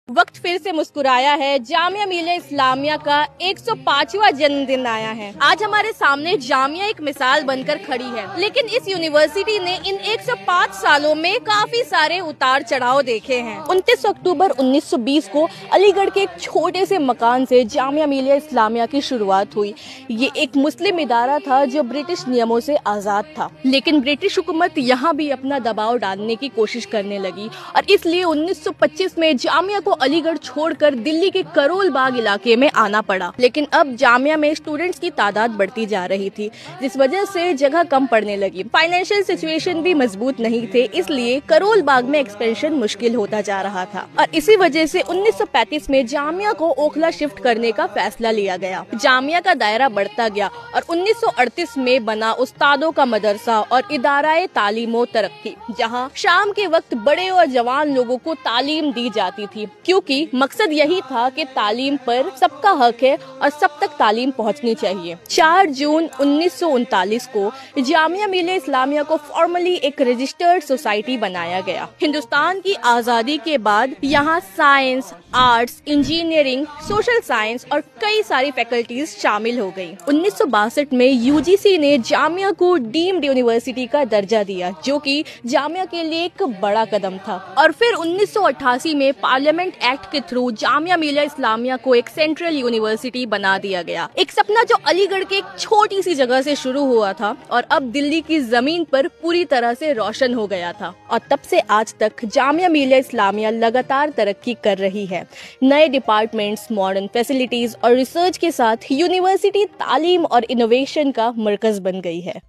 वक्त फिर से मुस्कुराया है। जामिया मिलिया इस्लामिया का 105वां जन्मदिन आया है। आज हमारे सामने जामिया एक मिसाल बनकर खड़ी है, लेकिन इस यूनिवर्सिटी ने इन 105 सालों में काफी सारे उतार चढ़ाव देखे हैं। 29 अक्टूबर 1920 को अलीगढ़ के एक छोटे से मकान से जामिया मिलिया इस्लामिया की शुरुआत हुई। ये एक मुस्लिम इदारा था जो ब्रिटिश नियमों से आजाद था, लेकिन ब्रिटिश हुकूमत यहाँ भी अपना दबाव डालने की कोशिश करने लगी और इसलिए 1925 में जामिया को अलीगढ़ छोड़कर दिल्ली के करोल बाग इलाके में आना पड़ा। लेकिन अब जामिया में स्टूडेंट्स की तादाद बढ़ती जा रही थी, जिस वजह से जगह कम पड़ने लगी। फाइनेंशियल सिचुएशन भी मजबूत नहीं थे, इसलिए करोल बाग में एक्सपेंशन मुश्किल होता जा रहा था और इसी वजह से 1935 में जामिया को ओखला शिफ्ट करने का फैसला लिया गया। जामिया का दायरा बढ़ता गया और 1938 में बना उस्तादों का मदरसा और इदाराए तालीमो तरक्की, जहाँ शाम के वक्त बड़े और जवान लोगों को तालीम दी जाती थी, क्योंकि मकसद यही था कि तालीम पर सबका हक है और सब तक तालीम पहुंचनी चाहिए। 4 जून 1939 को जामिया मिलिया इस्लामिया को फॉर्मली एक रजिस्टर्ड सोसाइटी बनाया गया। हिंदुस्तान की आजादी के बाद यहाँ science, arts, engineering, social science और कई सारी फैकल्टीज शामिल हो गयी। 1962 में यूजीसी ने जामिया को डीम्ड यूनिवर्सिटी का दर्जा दिया, जो कि जामिया के लिए एक बड़ा कदम था। और फिर 1988 में पार्लियामेंट एक्ट के थ्रू जामिया मिलिया इस्लामिया को एक सेंट्रल यूनिवर्सिटी बना दिया गया। एक सपना जो अलीगढ़ के एक छोटी सी जगह से शुरू हुआ था और अब दिल्ली की जमीन पर पूरी तरह से रोशन हो गया था। और तब से आज तक जामिया मिलिया इस्लामिया लगातार तरक्की कर रही है। नए डिपार्टमेंट्स, मॉडर्न फैसिलिटीज और रिसर्च के साथ यूनिवर्सिटी तालीम और इनोवेशन का मरकज बन गई है।